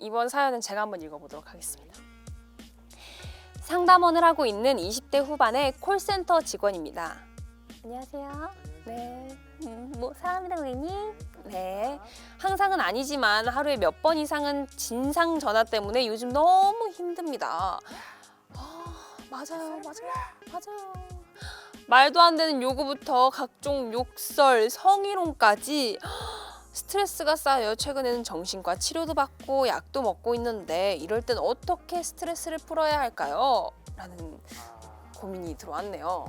이번 사연은 제가 한번 읽어보도록 하겠습니다. 상담원을 하고 있는 20대 후반의 콜센터 직원입니다. 안녕하세요. 네. 뭐 사람이랑 고객님? 네. 항상은 아니지만 하루에 몇 번 이상은 진상 전화 때문에 요즘 너무 힘듭니다. 맞아요. 말도 안 되는 요구부터 각종 욕설, 성희롱까지 스트레스가 쌓여 최근에는 정신과 치료도 받고 약도 먹고 있는데 이럴 땐 어떻게 스트레스를 풀어야 할까요? 라는 고민이 들어왔네요.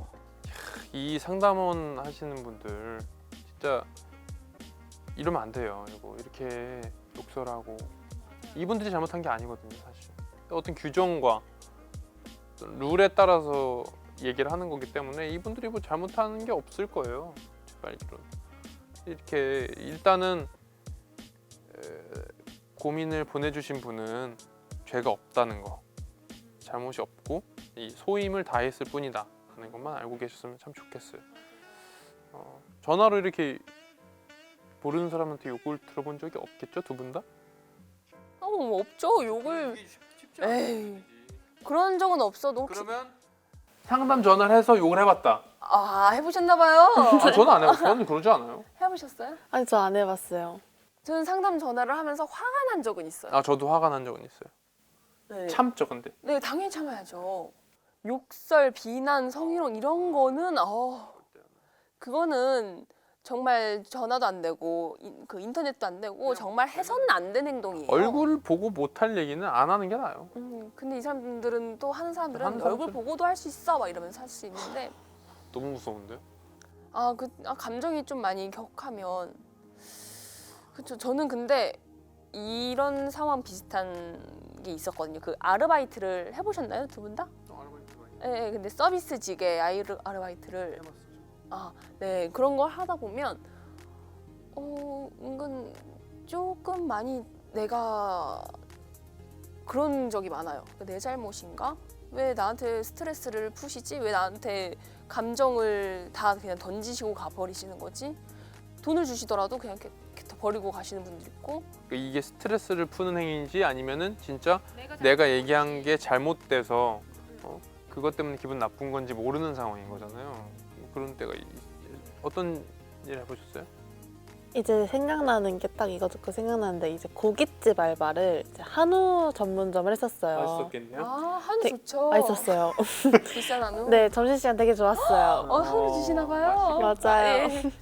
이 상담원 하시는 분들 진짜 이러면 안 돼요. 이렇게 욕설하고 이분들이 잘못한 게 아니거든요, 사실. 어떤 규정과 룰에 따라서 얘기를 하는 거기 때문에 이분들이 뭐 잘못하는 게 없을 거예요. 제가 알기로는. 이렇게 일단은 고민을 보내주신 분은 죄가 없다는 거, 잘못이 없고 이 소임을 다했을 뿐이다 하는 것만 알고 계셨으면 참 좋겠어요. 전화로 이렇게 모르는 사람한테 욕을 들어본 적이 없겠죠, 두 분 다? 없죠. 욕을 에이, 그런 적은 없어도 혹시 그러면 상담 전화를 해서 욕을 해봤다. 해보셨나 봐요. 저는 안 해봤어요. 저는 그러지 않아요. 해보셨어요? 아니 저 안 해봤어요. 저는 상담 전화를 하면서 화가 난 적은 있어요. 저도 화가 난 적은 있어요. 네. 참죠, 근데. 네, 당연히 참아야죠. 욕설, 비난, 성희롱 이런 거는 그거는 정말 전화도 안 되고 그 인터넷도 안 되고 정말 해서는 안 되는 행동이에요. 얼굴을 보고 못할 얘기는 안 하는 게 나아요. 근데 이 사람들은 또 하는 사람들은 하는 얼굴 사람들은- 보고도 할 수 있어 막 이러면서 할 수 있는데 너무 무서운데요? 감정이 좀 많이 격하면 그렇죠. 저는 근데 이런 상황 비슷한 게 있었거든요. 그 아르바이트를 해보셨나요, 두 분 다? 네, 근데 서비스직의 아르바이트를 네, 그런 걸 하다 보면 은근 조금 많이 내가 그런 적이 많아요. 내 잘못인가? 왜 나한테 스트레스를 푸시지? 왜 나한테 감정을 다 그냥 던지시고 가버리시는 거지? 돈을 주시더라도 그냥 이렇게 버리고 가시는 분들 있고. 이게 스트레스를 푸는 행위인지 아니면은 진짜 내가 얘기한 게 잘못돼서 그것 때문에 기분 나쁜 건지 모르는 상황인 거잖아요. 그런 때가 어떤 일 해보셨어요? 이제 생각나는 게 딱 이거 듣고 생각나는데 이제 고깃집 알바를 이제 한우 전문점을 했었어요. 맛있었겠네요. 한우 되게 좋죠. 맛있었어요. 비싼 한우. 네, 점심시간 되게 좋았어요. 한우 주시나 봐요. 맞아요. 예.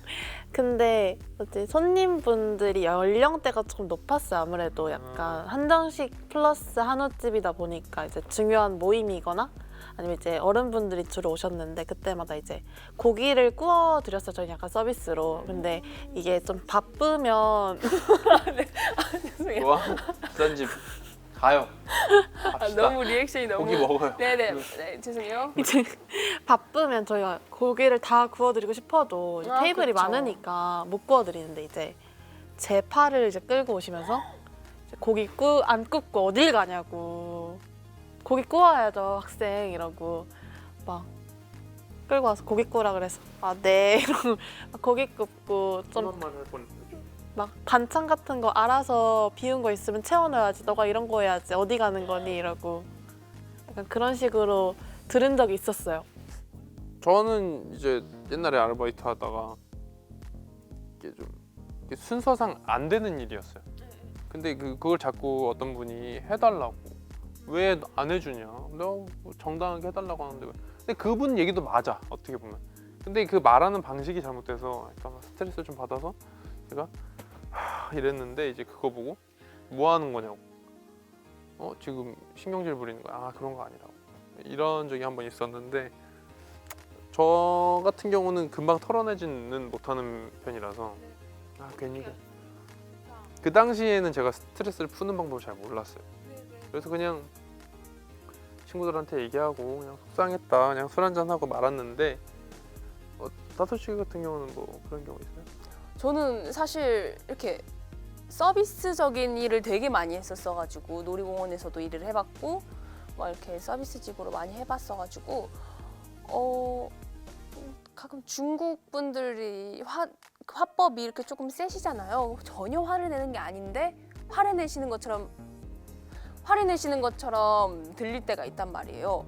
근데 이제 손님분들이 연령대가 조금 높았어요. 아무래도 약간 한정식 플러스 한우집이다 보니까 이제 중요한 모임이거나 아니면 이제 어른분들이 주로 오셨는데 그때마다 이제 고기를 구워 드렸어요. 저희 약간 서비스로. 근데 이게 좀 바쁘면 죄송해요. 좋아. 비싼 집 가요. 갑시다. 너무 리액션이 너무. 고기 먹어요. 네네. 네, 죄송해요. 이제 바쁘면 저희가 고기를 다 구워드리고 싶어도 이제 테이블이 그쵸. 많으니까 못 구워드리는데 이제 제 팔을 이제 끌고 오시면서 이제 고기 안 굽고 어딜 가냐고 고기 구워야죠 학생 이러고 막 끌고 와서 고기 구우라 그래서 네 이러고 고기 굽고 좀 막 반찬 같은 거 알아서 비운 거 있으면 채워넣어야지 너가 이런 거 해야지 어디 가는 거니 이러고 약간 그런 식으로 들은 적이 있었어요. 저는 이제 옛날에 아르바이트 하다가 이게 좀 이게 순서상 안 되는 일이었어요. 근데 그걸 자꾸 어떤 분이 해달라고 왜 안 해주냐? 내가 정당하게 해달라고 하는데 왜? 근데 그분 얘기도 맞아 어떻게 보면. 근데 그 말하는 방식이 잘못돼서 약간 스트레스를 좀 받아서 제가 이랬는데 이제 그거 보고 뭐 하는 거냐고. 지금 신경질 부리는 거야. 그런 거 아니라고. 이런 적이 한 번 있었는데 저 같은 경우는 금방 털어내지는 못하는 편이라서 괜히 그 당시에는 제가 스트레스를 푸는 방법을 잘 몰랐어요. 그래서 그냥 친구들한테 얘기하고 그냥 속상했다 그냥 술 한잔 하고 말았는데 다솔 씨 같은 경우는 뭐 그런 경우 있어요? 저는 사실 이렇게 서비스적인 일을 되게 많이 했었어가지고 놀이공원에서도 일을 해봤고 막 이렇게 서비스직으로 많이 해봤어가지고 가끔 중국 분들이 화법이 이렇게 조금 세시잖아요. 전혀 화를 내는 게 아닌데 화를 내시는 것처럼 화를 내시는 것처럼 들릴 때가 있단 말이에요.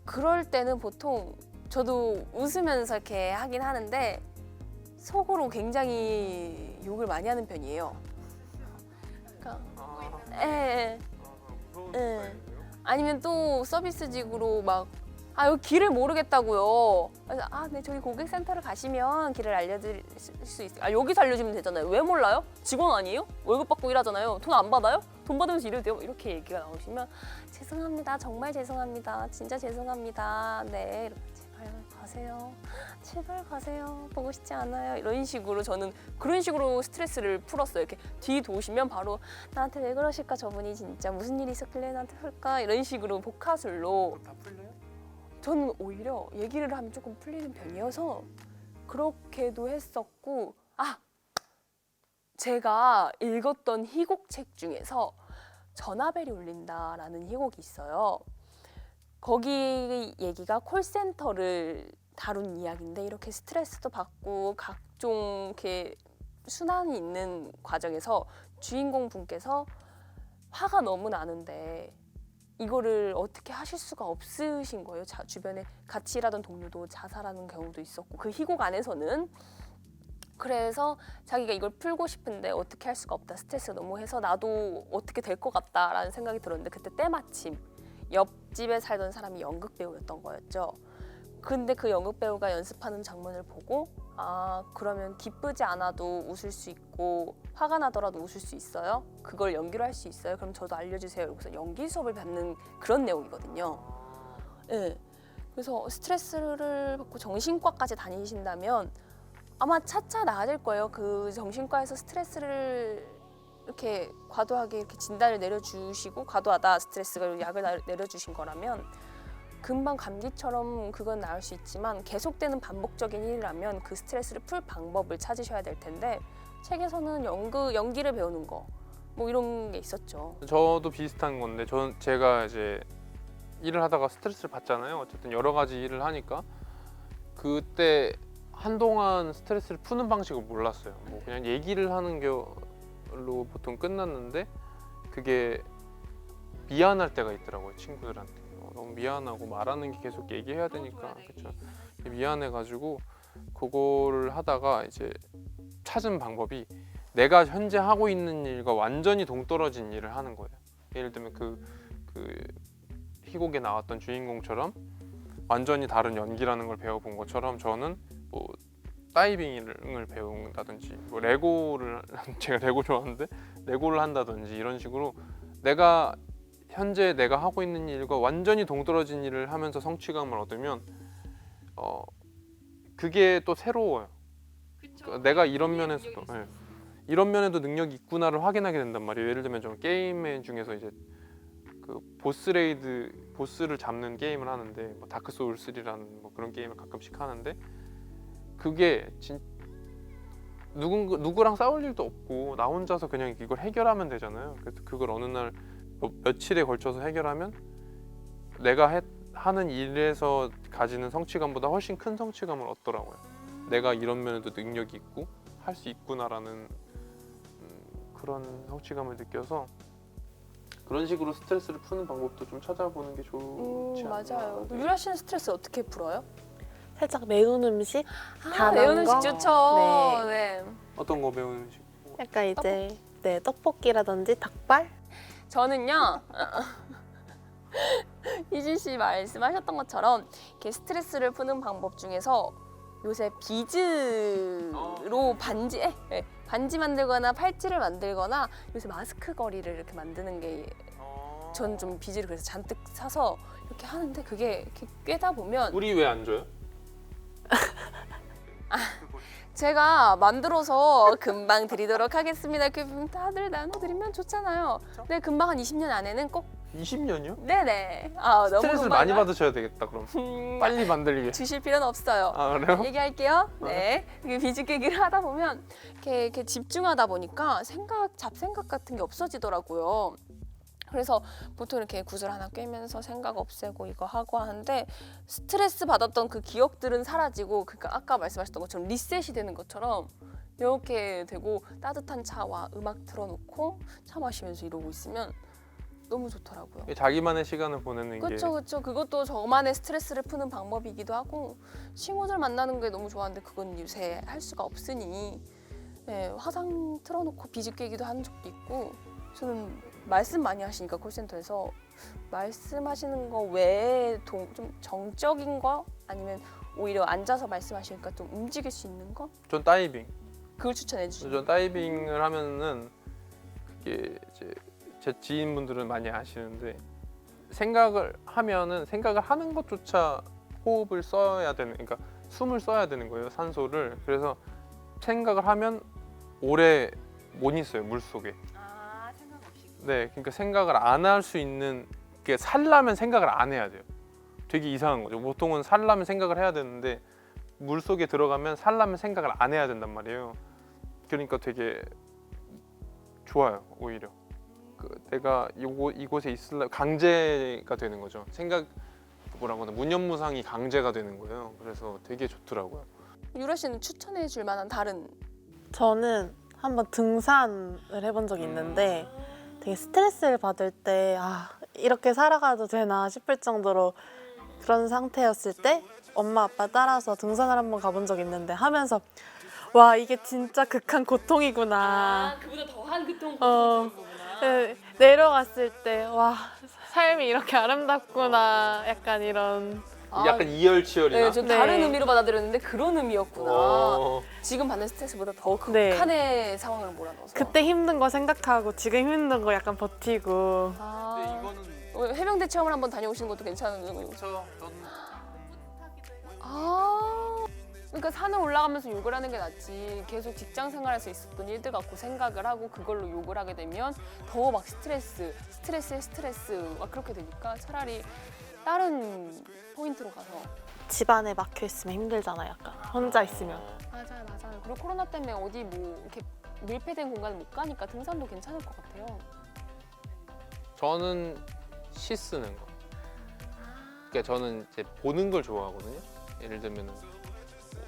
그럴 때는 보통 저도 웃으면서 이렇게 하긴 하는데 속으로 굉장히 욕을 많이 하는 편이에요. 그러니까 예. 아니면 또 서비스직으로 막 여기 길을 모르겠다고요. 그래서 네, 저기 고객센터를 가시면 길을 알려드릴 수 있어요. 여기서 알려주면 되잖아요. 왜 몰라요? 직원 아니에요? 월급 받고 일하잖아요. 돈 안 받아요? 돈 받으면서 일해도 돼요? 이렇게 얘기가 나오시면 죄송합니다. 정말 죄송합니다. 진짜 죄송합니다. 네, 이렇게 제발 가세요. 제발 가세요. 보고 싶지 않아요. 이런 식으로 저는 그런 식으로 스트레스를 풀었어요. 이렇게 뒤 도시면 바로 나한테 왜 그러실까 저분이 진짜 무슨 일이 있었길래 나한테 그럴까 이런 식으로 복화술로 다 풀려요? 저는 오히려 얘기를 하면 조금 풀리는 편이어서 그렇게도 했었고 제가 읽었던 희곡책 중에서 전화벨이 울린다라는 희곡이 있어요. 거기 얘기가 콜센터를 다룬 이야기인데 이렇게 스트레스도 받고 각종 이렇게 순환이 있는 과정에서 주인공 분께서 화가 너무 나는데 이거를 어떻게 하실 수가 없으신 거예요. 주변에 같이 일하던 동료도 자살하는 경우도 있었고 그 희곡 안에서는 그래서 자기가 이걸 풀고 싶은데 어떻게 할 수가 없다. 스트레스가 너무 해서 나도 어떻게 될 것 같다라는 생각이 들었는데 그때 때마침 옆집에 살던 사람이 연극 배우였던 거였죠. 근데 그 연극 배우가 연습하는 장면을 보고 그러면 기쁘지 않아도 웃을 수 있고 화가 나더라도 웃을 수 있어요? 그걸 연기로 할 수 있어요? 그럼 저도 알려주세요. 그래서 연기 수업을 받는 그런 내용이거든요. 네. 그래서 스트레스를 받고 정신과까지 다니신다면 아마 차차 나아질 거예요. 그 정신과에서 스트레스를 이렇게 과도하게 이렇게 진단을 내려주시고 과도하다 스트레스가 약을 내려주신 거라면 금방 감기처럼 그건 나을 수 있지만 계속되는 반복적인 일이라면 그 스트레스를 풀 방법을 찾으셔야 될 텐데 책에서는 연기를 배우는 거 뭐 이런 게 있었죠. 저도 비슷한 건데 제가 이제 일을 하다가 스트레스를 받잖아요. 어쨌든 여러 가지 일을 하니까 그때 한동안 스트레스를 푸는 방식을 몰랐어요. 뭐 그냥 얘기를 하는 걸로 보통 끝났는데 그게 미안할 때가 있더라고요. 친구들한테 너무 미안하고 말하는 게 계속 얘기해야 되니까 그렇죠. 미안해가지고 그거를 하다가 이제 찾은 방법이 내가 현재 하고 있는 일과 완전히 동떨어진 일을 하는 거예요. 예를 들면 그 희곡에 나왔던 주인공처럼 완전히 다른 연기라는 걸 배워본 것처럼 저는 뭐 다이빙을 배운다든지 뭐 레고를 제가 레고 좋아하는데 레고를 한다든지 이런 식으로 현재 내가 하고 있는 일과 완전히 동떨어진 일을 하면서 성취감을 얻으면 그게 또 새로워요. 내가 이런 면에서도 이런 면에도 능력이 있구나를 확인하게 된단 말이에요. 예를 들면 저 게임 중에서 이제 그 보스를 잡는 게임을 하는데 뭐 다크 소울 3라는 뭐 그런 게임을 가끔씩 하는데 그게 누구랑 싸울 일도 없고 나 혼자서 그냥 이걸 해결하면 되잖아요. 그래서 그걸 어느 날 며칠에 걸쳐서 해결하면 내가 하는 일에서 가지는 성취감보다 훨씬 큰 성취감을 얻더라고요. 내가 이런 면에도 능력이 있고 할 수 있구나라는 그런 성취감을 느껴서 그런 식으로 스트레스를 푸는 방법도 좀 찾아보는 게 좋지 않나. 맞아요. 유라 씨는 스트레스 어떻게 풀어요? 살짝 매운 음식 단한 매운 음식 거? 좋죠. 네. 어떤 거 배우는 음식? 약간 이제 떡볶이라든지 닭발? 저는요. 희진 씨 말씀하셨던 것처럼 이렇게 스트레스를 푸는 방법 중에서 요새 비즈로 반지 만들거나 팔찌를 만들거나 요새 마스크 거리를 이렇게 만드는 게 전 좀 비즈를 그래서 잔뜩 사서 이렇게 하는데 그게 이렇게 꿰다 보면 우리 왜 안 줘요? 제가 만들어서 금방 드리도록 하겠습니다. 이렇게 다들 나눠드리면 좋잖아요. 근데 금방 한 20년 안에는 꼭 20년이요? 네네. 너무 스트레스를 많이 금방 받으셔야 되겠다 그럼. 빨리 만들게. 주실 필요는 없어요. 그래요? 얘기할게요. 네. 이게 비즈 깨기를 하다 보면 이렇게 집중하다 보니까 잡생각 같은 게 없어지더라고요. 그래서 보통 이렇게 구슬 하나 꿰면서 생각 없애고 이거 하고 하는데 스트레스 받았던 그 기억들은 사라지고 그러니까 아까 말씀하셨던 것처럼 리셋이 되는 것처럼 이렇게 되고 따뜻한 차와 음악 틀어놓고 차 마시면서 이러고 있으면 너무 좋더라고요. 자기만의 시간을 보내는 게 그렇죠, 그렇죠. 그것도 저만의 스트레스를 푸는 방법이기도 하고 친구들 만나는 게 너무 좋아하는데 그건 요새 할 수가 없으니 네, 화상 틀어놓고 비즈 꿰기도 한 적도 있고 저는 말씀 많이 하시니까 콜센터에서 말씀하시는 거 외에 좀 정적인 거 아니면 오히려 앉아서 말씀하시니까 좀 움직일 수 있는 거 전 다이빙. 그걸 추천해 주시죠. 전 다이빙을 하면은 그게 이제 제 지인분들은 많이 아시는데 생각을 하면은 생각을 하는 것조차 호흡을 써야 되는 그러니까 숨을 써야 되는 거예요 산소를. 그래서 생각을 하면 오래 못 있어요 물 속에. 아 생각 없이. 네, 그러니까 생각을 안 할 수 있는 게 살려면 생각을 안 해야 돼요. 되게 이상한 거죠. 보통은 살려면 생각을 해야 되는데 물 속에 들어가면 살려면 생각을 안 해야 된단 말이에요. 그러니까 되게 좋아요 오히려. 내가 이곳에 있을래 강제가 되는 거죠. 생각 뭐라고 하나 무념무상이 강제가 되는 거예요. 그래서 되게 좋더라고요. 유라 씨는 추천해 줄 만한 다른 저는 한번 등산을 해본 적이 있는데 되게 스트레스를 받을 때 아, 이렇게 살아가도 되나 싶을 정도로 그런 상태였을 때 엄마 아빠 따라서 등산을 한번 가본 적이 있는데 하면서 와 이게 진짜 극한 고통이구나. 그보다 더한 고통 어. 네, 내려갔을 때 와 삶이 이렇게 아름답구나 약간 이런 약간 이열치열이나. 네, 좀 네. 다른 의미로 받아들였는데 그런 의미였구나. 어. 지금 받는 스트레스보다 더 네. 극한의 상황을 몰아넣어서. 그때 힘든 거 생각하고 지금 힘든 거 약간 버티고 아, 이거는 해병대 체험을 한번 다녀오시는 것도 괜찮은 거고. 저는 아, 그러니까 산을 올라가면서 욕을 하는 게 낫지. 계속 직장 생활에서 있었던 일들 갖고 생각을 하고 그걸로 욕을 하게 되면 더 막 스트레스에 스트레스 막 그렇게 되니까 차라리 다른 포인트로 가서. 집안에 막혀 있으면 힘들잖아 약간 혼자 있으면 맞아요, 맞아요. 그리고 코로나 때문에 어디 뭐 이렇게 밀폐된 공간을 못 가니까 등산도 괜찮을 것 같아요. 저는 시 쓰는 거. 그러니까 저는 이제 보는 걸 좋아하거든요. 예를 들면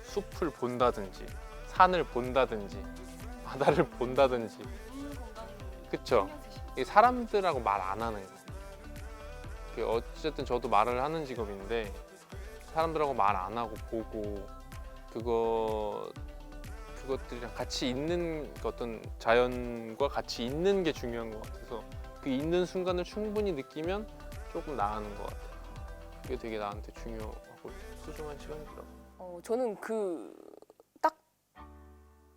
숲을 본다든지 산을 본다든지 바다를 본다든지. 그쵸? 이 사람들하고 말 안 하는 거. 어쨌든 저도 말을 하는 직업인데 사람들하고 말 안 하고 보고 그것들이랑 같이 있는 어떤 자연과 같이 있는 게 중요한 것 같아서 그 있는 순간을 충분히 느끼면 조금 나아하는 것 같아요. 그게 되게 나한테 중요하고 소중한 시간이더라고요. 저는 딱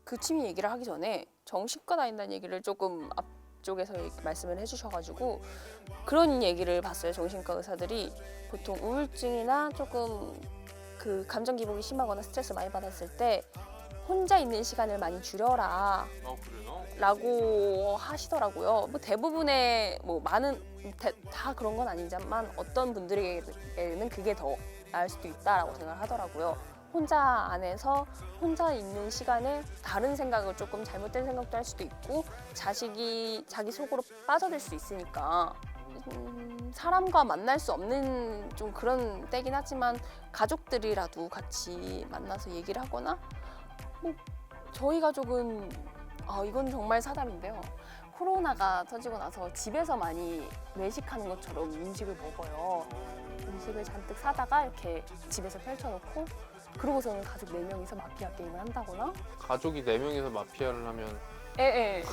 그 취미 얘기를 하기 전에 정신과 다닌다는 얘기를 조금 앞쪽에서 말씀을 해주셔가지고 그런 얘기를 봤어요. 정신과 의사들이 보통 우울증이나 조금 그 감정 기복이 심하거나 스트레스 많이 받았을 때 혼자 있는 시간을 많이 줄여라 그래요? 라고 하시더라고요. 뭐 대부분의 뭐 많은 다 그런 건 아니지만 어떤 분들에게는 그게 더 나을 수도 있다라고 생각을 하더라고요. 혼자 안에서 혼자 있는 시간에 다른 생각을 조금 잘못된 생각도 할 수도 있고 자기 속으로 빠져들 수 있으니까 사람과 만날 수 없는 좀 그런 때긴 하지만 가족들이라도 같이 만나서 얘기를 하거나 뭐 저희 가족은 이건 정말 사담인데요. 코로나가 터지고 나서 집에서 많이 외식하는 것처럼 음식을 먹어요. 음식을 잔뜩 사다가 이렇게 집에서 펼쳐놓고 그러고서는 가족 4명이서 마피아 게임을 한다거나 가족이 4명이서 마피아를 하면 예.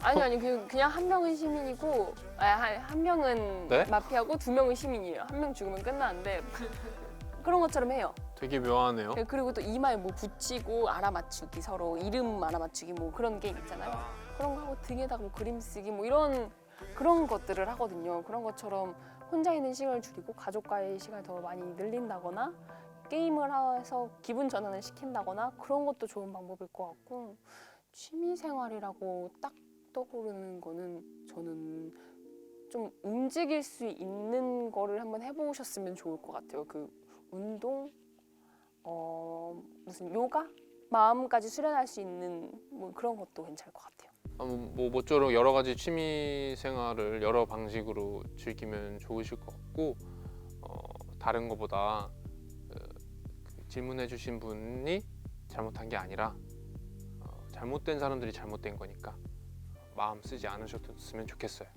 아니 그냥 한 명은 시민이고 한 명은 네? 마피아고 2명은 시민이에요. 한 명 죽으면 끝나는데 그런 것처럼 해요. 되게 묘하네요. 네, 그리고 또 이마에 뭐 붙이고 알아맞추기 서로 이름 알아맞추기 뭐 그런 게임 있잖아요. 그런 거 하고 등에다가 뭐 그림 쓰기 뭐 그런 것들을 하거든요. 그런 것처럼 혼자 있는 시간을 줄이고 가족과의 시간을 더 많이 늘린다거나 게임을 해서 기분 전환을 시킨다거나 그런 것도 좋은 방법일 것 같고 취미 생활이라고 딱 떠오르는 거는 저는 좀 움직일 수 있는 거를 한번 해보셨으면 좋을 것 같아요. 그 운동, 무슨 요가? 마음까지 수련할 수 있는 뭐 그런 것도 괜찮을 것 같아요. 뭐 모쪼록 여러 가지 취미 생활을 여러 방식으로 즐기면 좋으실 것 같고 다른 것보다 질문해주신 분이 잘못한 게 아니라 잘못된 사람들이 잘못된 거니까 마음 쓰지 않으셨으면 좋겠어요.